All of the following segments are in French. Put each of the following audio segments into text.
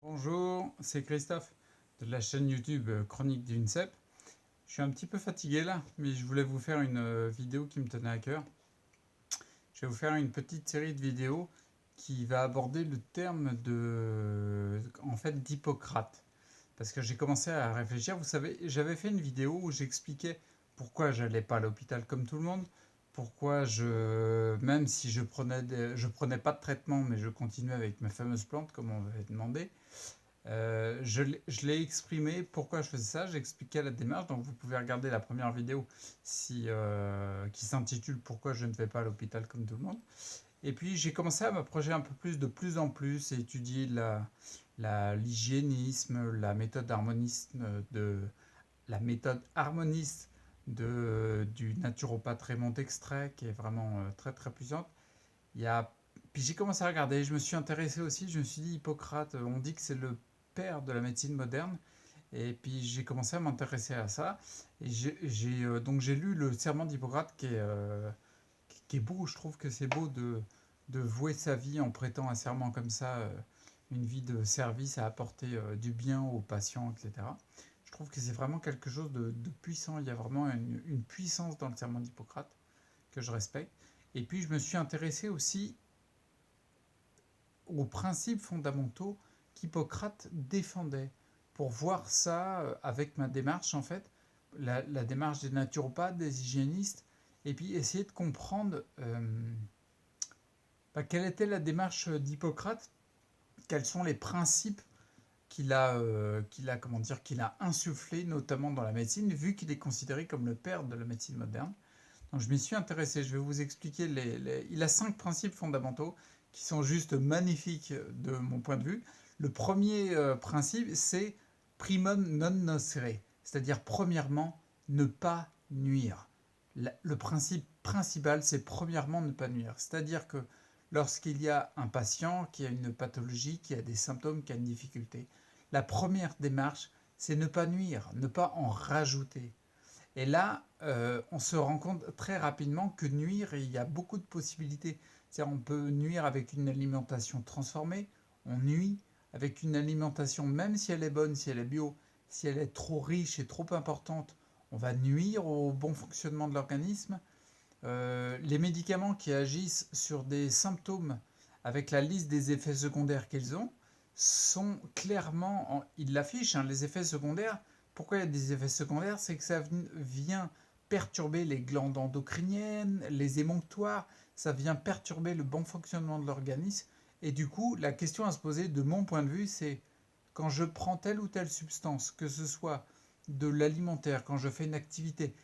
Bonjour, c'est Christophe de la chaîne YouTube Chronique d'UNCEP. Je suis un petit peu fatigué là, mais je voulais vous faire une vidéo qui me tenait à cœur. Je vais vous faire une petite série de vidéos qui va aborder le terme d'Hippocrate. Parce que j'ai commencé à réfléchir. Vous savez, j'avais fait une vidéo où j'expliquais pourquoi j'allais pas à l'hôpital comme tout le monde, même si je prenais pas de traitement, mais je continuais avec mes fameuses plantes comme on m'avait demandé. Je l'ai exprimé pourquoi je faisais ça, j'ai expliqué la démarche, donc vous pouvez regarder la première vidéo qui s'intitule Pourquoi je ne vais pas à l'hôpital comme tout le monde. Et puis j'ai commencé à m'approcher un peu plus, de plus en plus, et étudier l'hygiénisme, la méthode harmoniste du naturopathe Raymond Extrait, qui est vraiment très très puissante. Il y a Puis j'ai commencé à regarder, je me suis intéressé aussi, je me suis dit Hippocrate, on dit que c'est le père de la médecine moderne, et puis j'ai commencé à m'intéresser à ça, et donc j'ai lu le serment d'Hippocrate qui est beau, je trouve que c'est beau de vouer sa vie en prêtant un serment comme ça, une vie de service à apporter du bien aux patients, etc. Je trouve que c'est vraiment quelque chose de puissant, il y a vraiment une puissance dans le serment d'Hippocrate que je respecte. Et puis je me suis intéressé aussi aux principes fondamentaux qu'Hippocrate défendait. Pour voir ça avec ma démarche, en fait, la démarche des naturopathes, des hygiénistes, et puis essayer de comprendre quelle était la démarche d'Hippocrate, quels sont les principes qu'il a insufflé, notamment dans la médecine, vu qu'il est considéré comme le père de la médecine moderne. Donc je m'y suis intéressé, je vais vous expliquer il a 5 principes fondamentaux qui sont juste magnifiques de mon point de vue. Le premier principe, c'est primum non nocere, c'est-à-dire premièrement, ne pas nuire. Le principe principal, c'est premièrement ne pas nuire. C'est-à-dire que lorsqu'il y a un patient qui a une pathologie, qui a des symptômes, qui a une difficulté, la première démarche, c'est ne pas nuire, ne pas en rajouter. Et là, on se rend compte très rapidement que nuire, il y a beaucoup de possibilités. C'est-à-dire, on peut nuire avec une alimentation transformée, on nuit avec une alimentation, même si elle est bonne, si elle est bio, si elle est trop riche et trop importante, on va nuire au bon fonctionnement de l'organisme. Les médicaments qui agissent sur des symptômes avec la liste des effets secondaires qu'ils ont sont clairement, ils l'affichent, hein, les effets secondaires. Pourquoi il y a des effets secondaires? C'est que ça vient perturber les glandes endocriniennes, les émonctoires, ça vient perturber le bon fonctionnement de l'organisme. Et du coup, la question à se poser, de mon point de vue, c'est quand je prends telle ou telle substance, que ce soit de l'alimentaire, quand je fais une activité,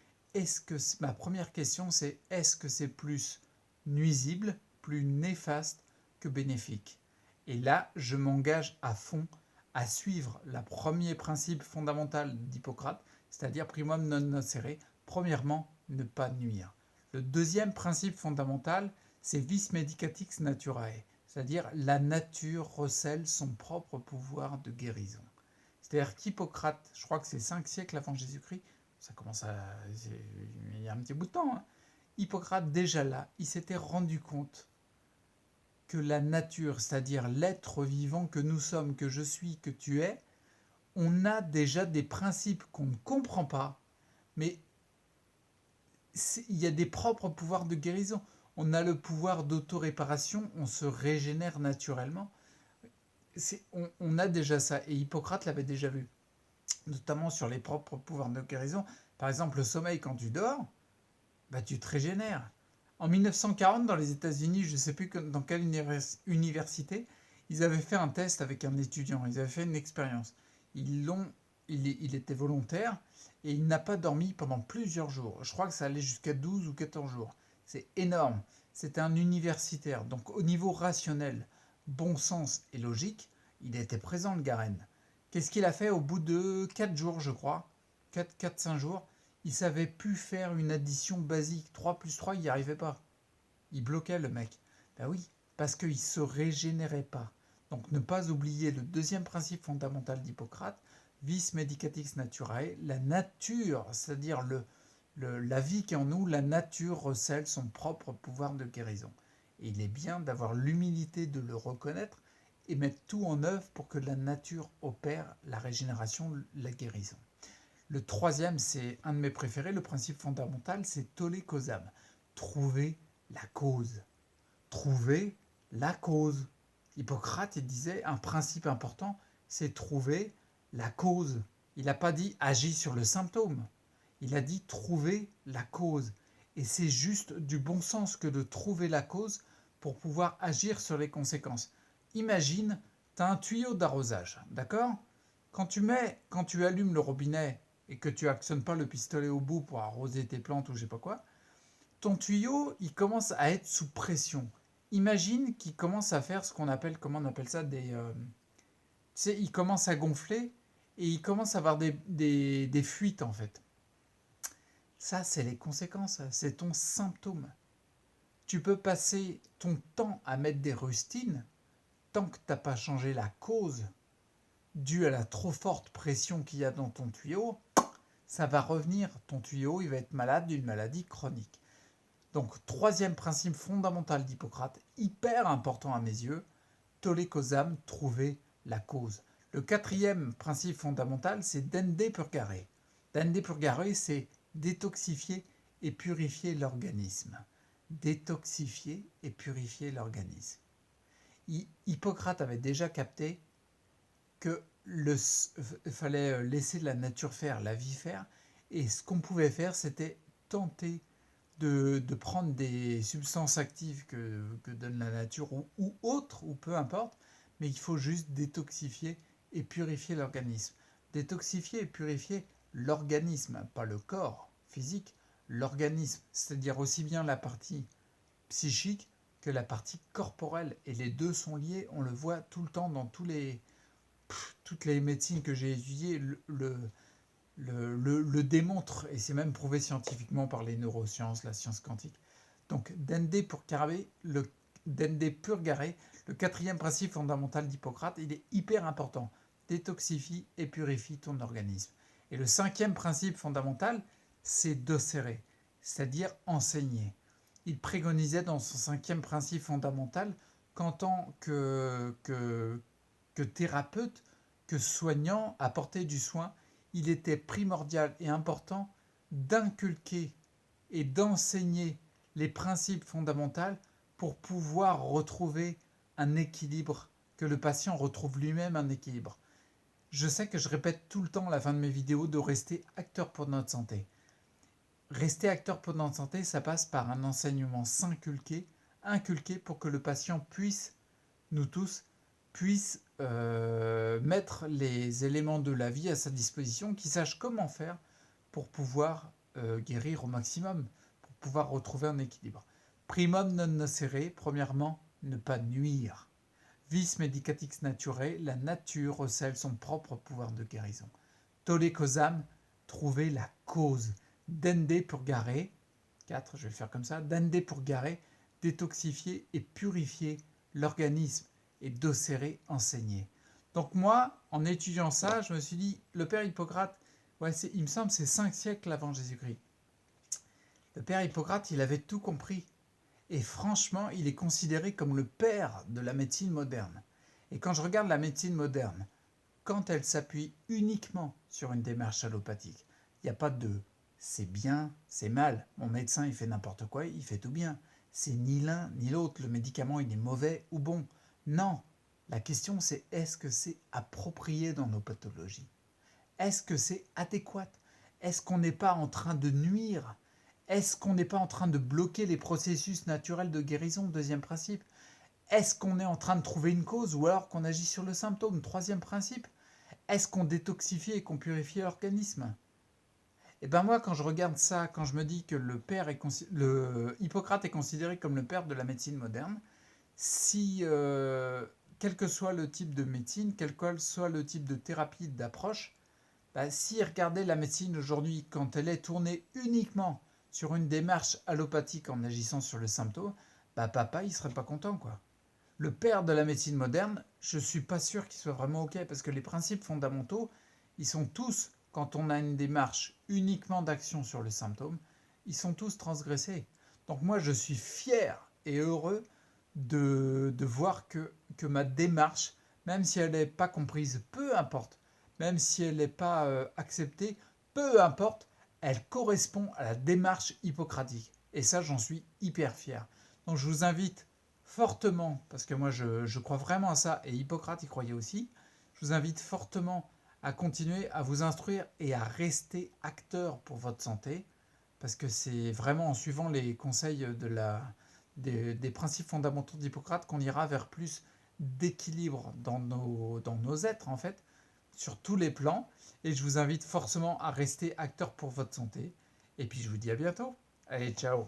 ma première question, c'est est-ce que c'est plus nuisible, plus néfaste que bénéfique? Et là, je m'engage à fond à suivre le premier principe fondamental d'Hippocrate, c'est-à-dire primum non nocere, premièrement, ne pas nuire. Le deuxième principe fondamental, c'est vis medicatrix naturae, c'est-à-dire la nature recèle son propre pouvoir de guérison. C'est-à-dire qu'Hippocrate, je crois que c'est 5 siècles avant Jésus-Christ, ça commence à... il y a un petit bout de temps, hein. Hippocrate, déjà là, il s'était rendu compte que la nature, c'est-à-dire l'être vivant que nous sommes, que je suis, que tu es, on a déjà des principes qu'on ne comprend pas, mais il y a des propres pouvoirs de guérison. On a le pouvoir d'autoréparation, on se régénère naturellement. On a déjà ça, et Hippocrate l'avait déjà vu, notamment sur les propres pouvoirs de guérison. Par exemple, le sommeil, quand tu dors, bah, tu te régénères. En 1940, dans les États-Unis, je ne sais plus dans quelle université, ils avaient fait un test avec un étudiant, ils avaient fait une expérience. Il était volontaire et il n'a pas dormi pendant plusieurs jours. Je crois que ça allait jusqu'à 12 ou 14 jours. C'est énorme. C'était un universitaire. Donc au niveau rationnel, bon sens et logique, il était présent le Garenne. Qu'est-ce qu'il a fait au bout de 4 jours, je crois? 4-5 jours, il savait plus faire une addition basique. 3 plus 3, il n'y arrivait pas. Il bloquait le mec. Ben oui, parce qu'il ne se régénérait pas. Donc ne pas oublier le deuxième principe fondamental d'Hippocrate, vis medicatrix naturae, la nature, c'est-à-dire la vie qui est en nous, la nature recèle son propre pouvoir de guérison. Et il est bien d'avoir l'humilité de le reconnaître et mettre tout en œuvre pour que la nature opère la régénération, la guérison. Le troisième, c'est un de mes préférés, le principe fondamental, c'est tolle causam, trouver la cause. Trouver la cause. Hippocrate, il disait, un principe important, c'est trouver la cause. Il n'a pas dit agis sur le symptôme. Il a dit trouver la cause. Et c'est juste du bon sens que de trouver la cause pour pouvoir agir sur les conséquences. Imagine, tu as un tuyau d'arrosage, d'accord? Quand tu allumes le robinet et que tu actionnes pas le pistolet au bout pour arroser tes plantes ou je sais pas quoi, ton tuyau, il commence à être sous pression. Imagine qu'il commence à faire ce qu'on appelle, comment on appelle ça, tu sais, il commence à gonfler et il commence à avoir des fuites en fait. Ça, c'est les conséquences, c'est ton symptôme. Tu peux passer ton temps à mettre des rustines tant que tu n'as pas changé la cause due à la trop forte pression qu'il y a dans ton tuyau, ça va revenir. Ton tuyau, il va être malade d'une maladie chronique. Donc, troisième principe fondamental d'Hippocrate, hyper important à mes yeux, tolle causam, trouver la cause. Le quatrième principe fondamental, c'est dende purgare. Dende purgare, c'est détoxifier et purifier l'organisme. Détoxifier et purifier l'organisme. Hippocrate avait déjà capté qu'il fallait laisser la nature faire, la vie faire, et ce qu'on pouvait faire, c'était tenter de prendre des substances actives que donne la nature ou autres, ou peu importe, mais il faut juste détoxifier et purifier l'organisme. Détoxifier et purifier l'organisme, pas le corps physique, l'organisme, c'est-à-dire aussi bien la partie psychique que la partie corporelle. Et les deux sont liés, on le voit tout le temps dans toutes les médecines que j'ai étudiées, le démontre, et c'est même prouvé scientifiquement par les neurosciences, la science quantique. Donc, dende purgare, le quatrième principe fondamental d'Hippocrate, il est hyper important. Détoxifie et purifie ton organisme. Et le cinquième principe fondamental, c'est docere, c'est-à-dire enseigner. Il préconisait dans son cinquième principe fondamental qu'en tant que thérapeute, que soignant, apporter du soin, il était primordial et important d'inculquer et d'enseigner les principes fondamentaux pour pouvoir retrouver un équilibre, que le patient retrouve lui-même un équilibre. Je sais que je répète tout le temps à la fin de mes vidéos de rester acteur pour notre santé. Rester acteur pour notre santé, ça passe par un enseignement s'inculquer, inculqué pour que le patient puisse, nous tous, puisse mettre les éléments de la vie à sa disposition, qu'il sache comment faire pour pouvoir guérir au maximum, pour pouvoir retrouver un équilibre. Primum non nocere, premièrement, ne pas nuire. Vis medicatix naturae, la nature recèle son propre pouvoir de guérison. Tolle causam, trouver la cause. Dende purgare, 4, je vais le faire comme ça, dende purgare, détoxifier et purifier l'organisme, et docere, enseigner. Donc moi, en étudiant ça, je me suis dit, le père Hippocrate, il me semble c'est 5 siècles avant Jésus-Christ. Le père Hippocrate, il avait tout compris. Et franchement, il est considéré comme le père de la médecine moderne. Et quand je regarde la médecine moderne, quand elle s'appuie uniquement sur une démarche allopathique, il n'y a pas de c'est bien, c'est mal, mon médecin il fait n'importe quoi, il fait tout bien. C'est ni l'un ni l'autre, le médicament il est mauvais ou bon. Non, la question c'est est-ce que c'est approprié dans nos pathologies? Est-ce que c'est adéquat? Est-ce qu'on n'est pas en train de nuire? Est-ce qu'on n'est pas en train de bloquer les processus naturels de guérison? Deuxième principe. Est-ce qu'on est en train de trouver une cause ou alors qu'on agit sur le symptôme? Troisième principe. Est-ce qu'on détoxifie et qu'on purifie l'organisme? Et bien moi, quand je regarde ça, quand je me dis que le Hippocrate est considéré comme le père de la médecine moderne, si, quel que soit le type de médecine, quel que soit le type de thérapie, d'approche, si regardez la médecine aujourd'hui, quand elle est tournée uniquement sur une démarche allopathique en agissant sur le symptôme, papa, il serait pas content, quoi. Le père de la médecine moderne, je suis pas sûr qu'il soit vraiment OK, parce que les principes fondamentaux, ils sont tous, quand on a une démarche uniquement d'action sur le symptôme, ils sont tous transgressés. Donc moi, je suis fier et heureux de voir que ma démarche, même si elle n'est pas comprise, peu importe, même si elle n'est pas acceptée, peu importe, elle correspond à la démarche hippocratique. Et ça, j'en suis hyper fier. Donc je vous invite fortement, parce que moi je crois vraiment à ça, et Hippocrate y croyait aussi, je vous invite fortement à continuer à vous instruire et à rester acteur pour votre santé, parce que c'est vraiment en suivant les conseils des principes fondamentaux d'Hippocrate qu'on ira vers plus d'équilibre dans nos êtres, en fait, sur tous les plans. Et je vous invite forcément à rester acteur pour votre santé. Et puis je vous dis à bientôt. Allez, ciao.